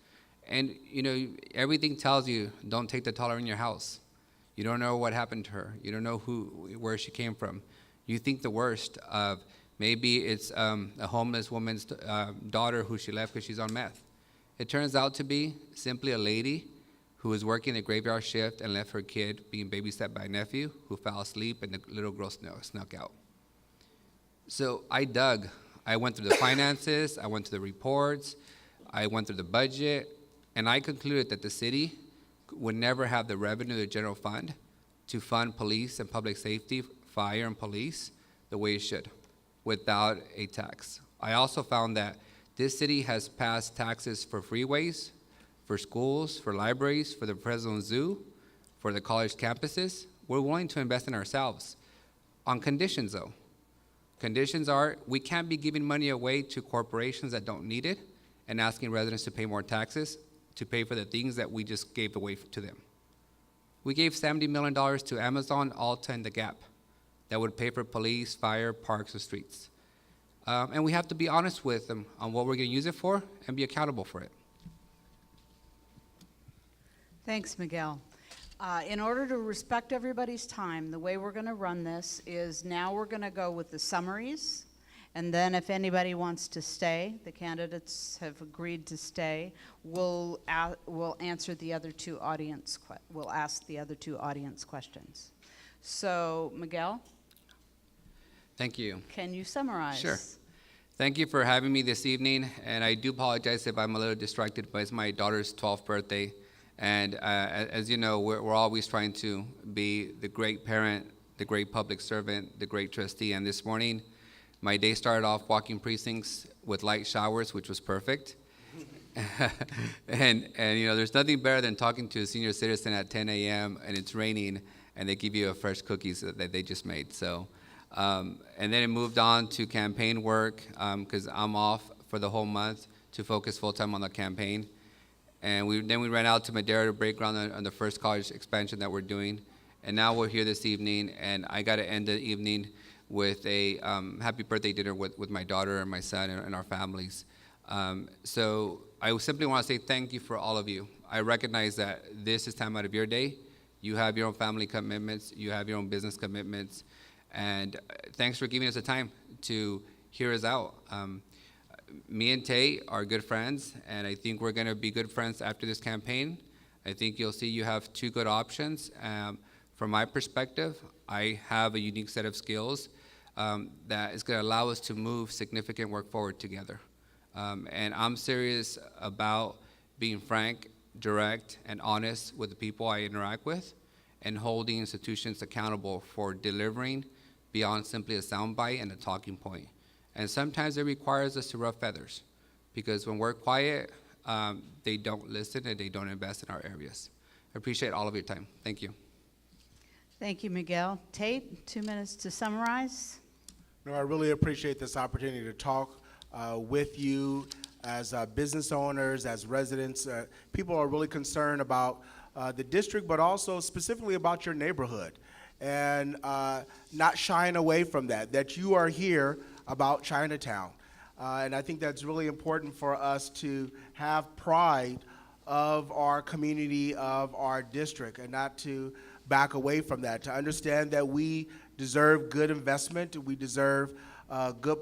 and you know, everything tells you don't take the toddler in your house. You don't know what happened to her. You don't know where she came from. You think the worst of maybe it's a homeless woman's daughter who she left because she's on meth. It turns out to be simply a lady who was working a graveyard shift and left her kid being babysat by a nephew who fell asleep and the little girl snuck out. So I dug. I went through the finances, I went through the reports, I went through the budget, and I concluded that the city would never have the revenue of the general fund to fund police and public safety, fire and police, the way it should, without a tax. I also found that this city has passed taxes for freeways, for schools, for libraries, for the Fresno Zoo, for the college campuses. We're willing to invest in ourselves, on conditions though. Conditions are, we can't be giving money away to corporations that don't need it and asking residents to pay more taxes to pay for the things that we just gave away to them. We gave $70 million to Amazon, Alta, and The Gap that would pay for police, fire, parks, and streets. And we have to be honest with them on what we're gonna use it for and be accountable for it. Thanks, Miguel. In order to respect everybody's time, the way we're going to run this is now we're going to go with the summaries, and then if anybody wants to stay, the candidates have agreed to stay, we'll answer the other two audience, we'll ask the other two audience questions. So, Miguel? Thank you. Can you summarize? Sure. Thank you for having me this evening, and I do apologize if I'm a little distracted, but it's my daughter's 12th birthday. And as you know, we're always trying to be the great parent, the great public servant, the great trustee. And this morning, my day started off walking precincts with light showers, which was perfect. and you know, there's nothing better than talking to a senior citizen at 10 a.m. and it's raining, and they give you a fresh cookies that they just made. So, and then it moved on to campaign work because I'm off for the whole month to focus full-time on the campaign. And then we ran out to Madera to break ground on the first college expansion that we're doing. And now we're here this evening, and I got to end the evening with a happy birthday dinner with my daughter and my son and our families. So I simply want to say thank you for all of you. I recognize that this is time out of your day. You have your own family commitments. You have your own business commitments. And thanks for giving us the time to hear us out. Me and Tay are good friends, and I think we're going to be good friends after this campaign. I think you'll see you have two good options. From my perspective, I have a unique set of skills that is going to allow us to move significant work forward together. And I'm serious about being frank, direct, and honest with the people I interact with, and holding institutions accountable for delivering beyond simply a soundbite and a talking point. And sometimes it requires us to ruffle feathers, because when we're quiet, they don't listen and they don't invest in our areas. I appreciate all of your time. Thank you. Thank you, Miguel. Tate, 2 minutes to summarize. No, I really appreciate this opportunity to talk with you as business owners, as residents. People are really concerned about the district, but also specifically about your neighborhood, and not shying away from that you are here about Chinatown. And I think that's really important for us to have pride of our community, of our district, and not to back away from that, to understand that we deserve good investment, we deserve good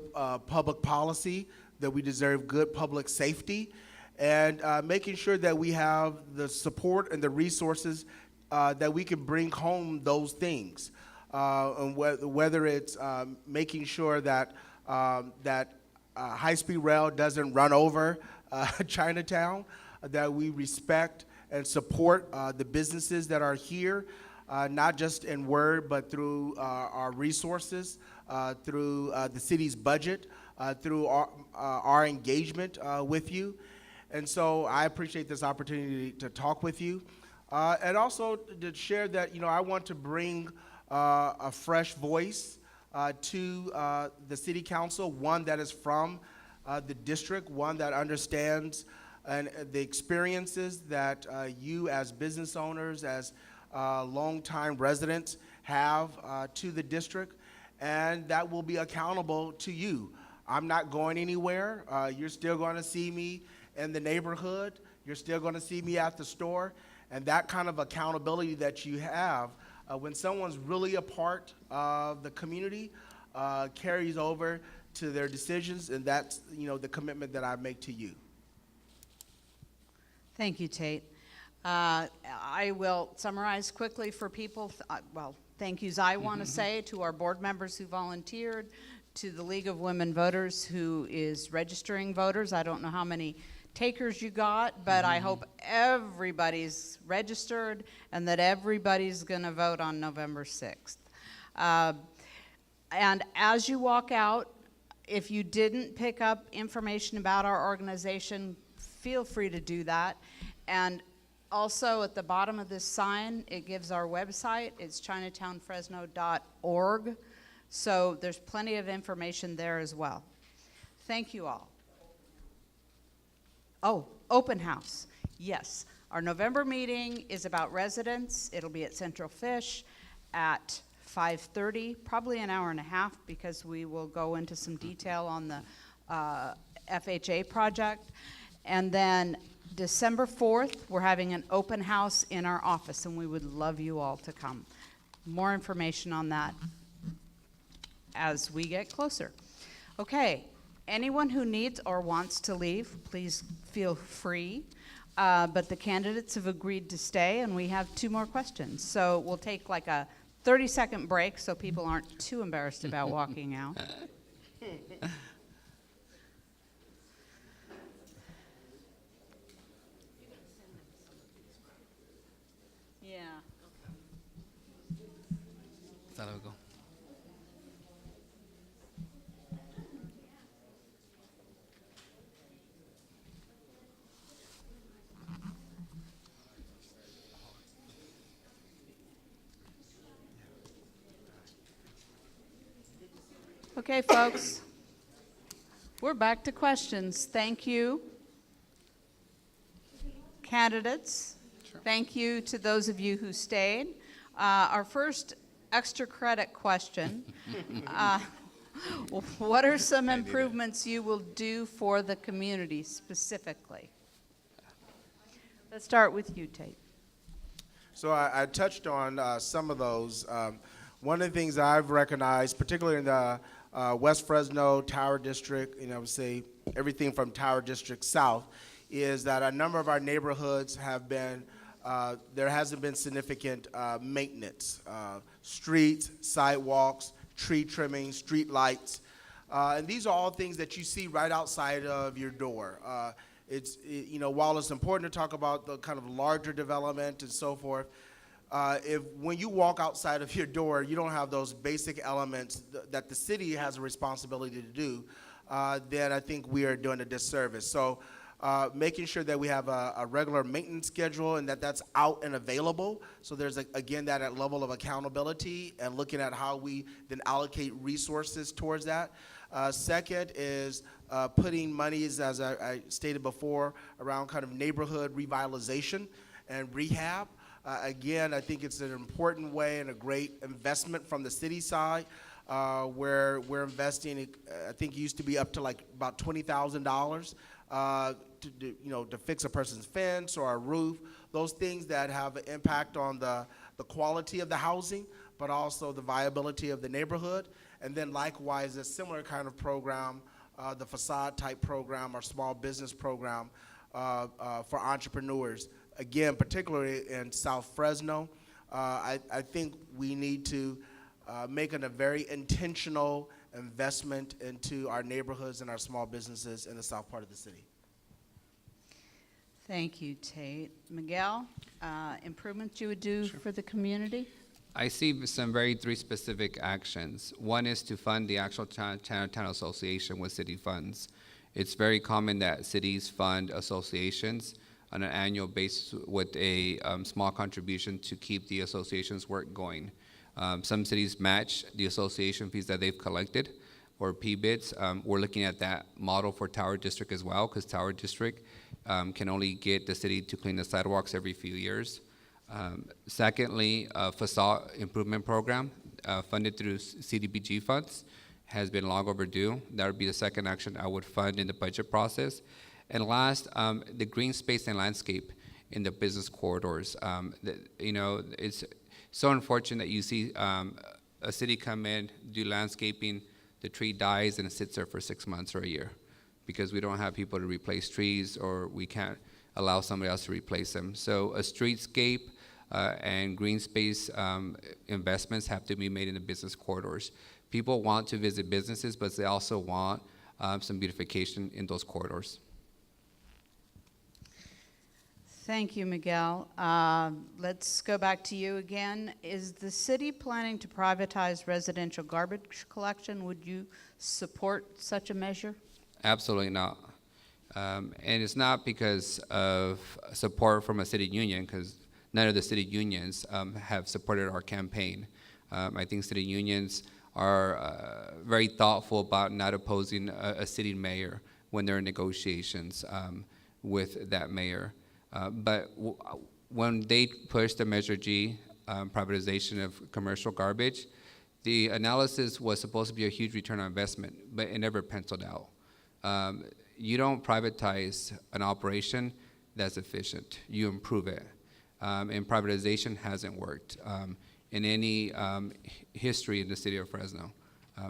public policy, that we deserve good public safety, and making sure that we have the support and the resources that we can bring home those things. And whether it's making sure that high-speed rail doesn't run over Chinatown, that we respect and support the businesses that are here, not just in word, but through our resources, through the city's budget, through our engagement with you. And so I appreciate this opportunity to talk with you. And also to share that, I want to bring a fresh voice to the city council, one that is from the district, one that understands and the experiences that you as business owners, as longtime residents have to the district, and that will be accountable to you. I'm not going anywhere. You're still going to see me in the neighborhood. You're still going to see me at the store. And that kind of accountability that you have when someone's really a part of the community carries over to their decisions, and that's the commitment that I make to you. Thank you, Tate. I will summarize quickly for people. Thank yous I want to say to our board members who volunteered, to the League of Women Voters who is registering voters. I don't know how many takers you got, but I hope everybody's registered and that everybody's going to vote on November 6th. And as you walk out, if you didn't pick up information about our organization, feel free to do that. And also at the bottom of this sign, it gives our website. It's chinatownfresno.org. So there's plenty of information there as well. Thank you all. Oh, open house. Yes, our November meeting is about residents. It'll be at Central Fish at 5:30, probably an hour and a half, because we will go into some detail on the FHA project. And then December 4th, we're having an open house in our office, and we would love you all to come. More information on that as we get closer. Okay, anyone who needs or wants to leave, please feel free. But the candidates have agreed to stay, and we have 2 more questions. So we'll take like a 30-second break so people aren't too embarrassed about walking out. Yeah. That'll go. Okay, folks, we're back to questions. Thank you, candidates. Sure. Thank you to those of you who stayed. Our first extra credit question, what are some improvements you will do for the community specifically? Let's start with you, Tate. So I touched on some of those. One of the things I've recognized, particularly in the West Fresno Tower District, I would say everything from Tower District South, is that a number of our neighborhoods have been, there hasn't been significant maintenance. Streets, sidewalks, tree trimming, street lights. And these are all things that you see right outside of your door. While it's important to talk about the kind of larger development and so forth, when you walk outside of your door, you don't have those basic elements that the city has a responsibility to do, then I think we are doing a disservice. So making sure that we have a regular maintenance schedule and that's out and available. So there's, again, that level of accountability and looking at how we then allocate resources towards that. Second is putting monies, as I stated before, around kind of neighborhood revitalization and rehab. Again, I think it's an important way and a great investment from the city side, where we're investing. I think it used to be up to like about $20,000 to fix a person's fence or a roof. Those things that have an impact on the quality of the housing, but also the viability of the neighborhood. And then likewise, a similar kind of program, the facade type program or small business program for entrepreneurs. Again, particularly in South Fresno, I think we need to make a very intentional investment into our neighborhoods and our small businesses in the south part of the city. Thank you, Tate. Miguel, improvements you would do for the community? I see some three specific actions. One is to fund the actual Chinatown Association with city funds. It's very common that cities fund associations on an annual basis with a small contribution to keep the association's work going. Some cities match the association fees that they've collected, or PBIDs. We're looking at that model for Tower District as well, because Tower District can only get the city to clean the sidewalks every few years. Secondly, a facade improvement program funded through CDBG funds has been long overdue. That would be the second action I would fund in the budget process. And last, the green space and landscape in the business corridors. It's so unfortunate that you see a city come in, do landscaping, the tree dies and it sits there for 6 months or a year because we don't have people to replace trees, or we can't allow somebody else to replace them. So a streetscape and green space investments have to be made in the business corridors. People want to visit businesses, but they also want some beautification in those corridors. Thank you, Miguel. Let's go back to you again. Is the city planning to privatize residential garbage collection? Would you support such a measure? Absolutely not. And it's not because of support from a city union, because none of the city unions have supported our campaign. I think city unions are very thoughtful about not opposing a city mayor when they're in negotiations with that mayor. But when they pushed the Measure G, privatization of commercial garbage, the analysis was supposed to be a huge return on investment, but it never penciled out. You don't privatize an operation that's efficient. You improve it. And privatization hasn't worked in any history in the city of Fresno.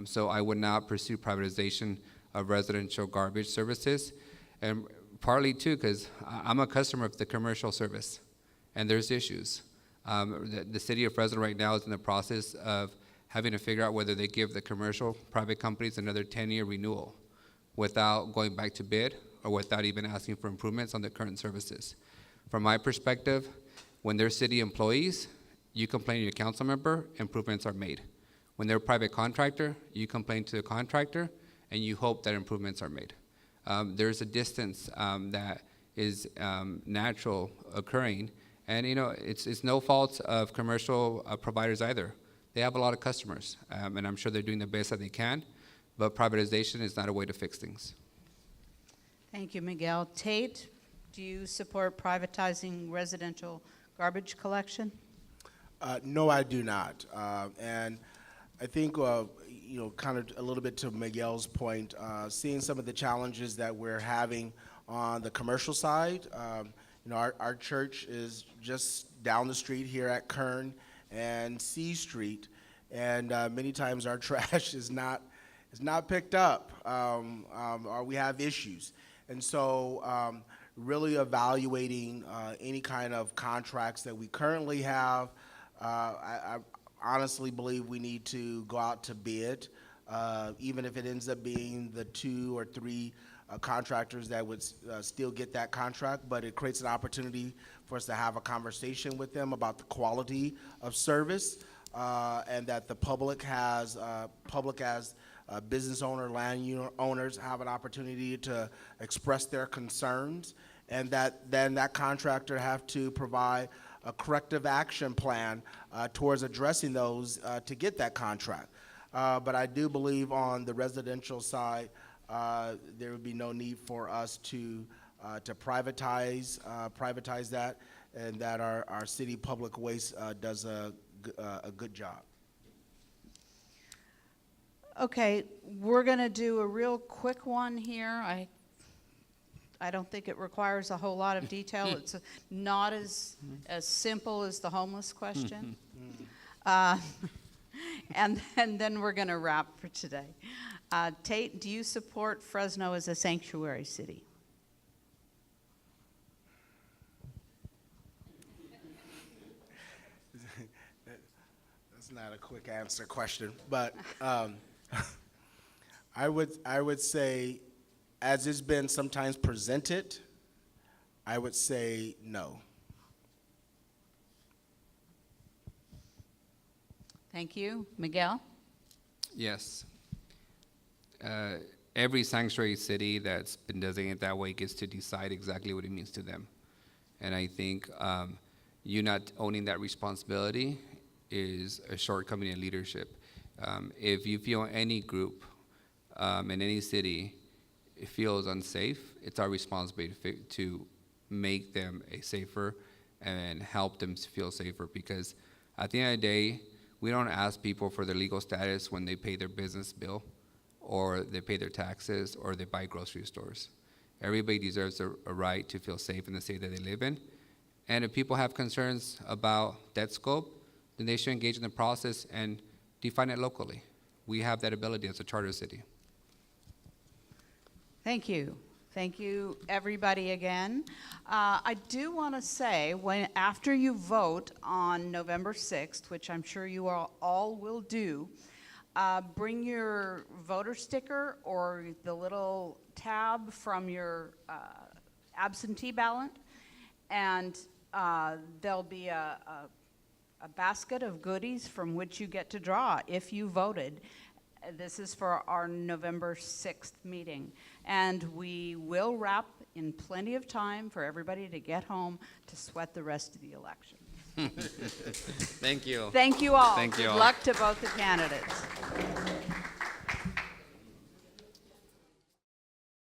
So I would not pursue privatization of residential garbage services. And partly too, because I'm a customer of the commercial service, and there's issues. The city of Fresno right now is in the process of having to figure out whether they give the commercial private companies another 10-year renewal without going back to bid or without even asking for improvements on the current services. From my perspective, when they're city employees, you complain to your council member, improvements are made. When they're a private contractor, you complain to the contractor, and you hope that improvements are made. There's a distance that is natural occurring, and it's no fault of commercial providers either. They have a lot of customers, and I'm sure they're doing the best that they can, but privatization is not a way to fix things. Thank you, Miguel. Tate, do you support privatizing residential garbage collection? No, I do not. And I think, kind of a little bit to Miguel's point, seeing some of the challenges that we're having on the commercial side. Our church is just down the street here at Kern and C Street, and many times our trash is not picked up, or we have issues. And so really evaluating any kind of contracts that we currently have, I honestly believe we need to go out to bid, even if it ends up being the 2 or 3 contractors that would still get that contract, but it creates an opportunity for us to have a conversation with them about the quality of service, and that the public as business owner, land owners have an opportunity to express their concerns, and that then that contractor have to provide a corrective action plan towards addressing those to get that contract. But I do believe on the residential side, there would be no need for us to privatize that, and that our city public waste does a good job. Okay, we're going to do a real quick one here. I don't think it requires a whole lot of detail. It's not as simple as the homeless question. And then we're going to wrap for today. Tate, do you support Fresno as a sanctuary city? That's not a quick answer question, but I would say, as it's been sometimes presented, I would say no. Thank you. Miguel? Yes. Every sanctuary city that's been designated that way gets to decide exactly what it means to them. And I think you not owning that responsibility is a shortcoming in leadership. If you feel any group in any city it feels unsafe, it's our responsibility to make them a safer and help them feel safer, because at the end of the day, we don't ask people for their legal status when they pay their business bill or they pay their taxes or they buy grocery stores. Everybody deserves a right to feel safe in the city that they live in. And if people have concerns about debt scope, then they should engage in the process and define it locally. We have that ability as a charter city. Thank you. Thank you, everybody, again. I do want to say, after you vote on November 6th, which I'm sure you all will do, bring your voter sticker or the little tab from your absentee ballot, and there'll be a basket of goodies from which you get to draw if you voted. This is for our November 6th meeting. And we will wrap in plenty of time for everybody to get home to sweat the rest of the election. Thank you. Thank you all. Thank you Good all. luck to both the candidates.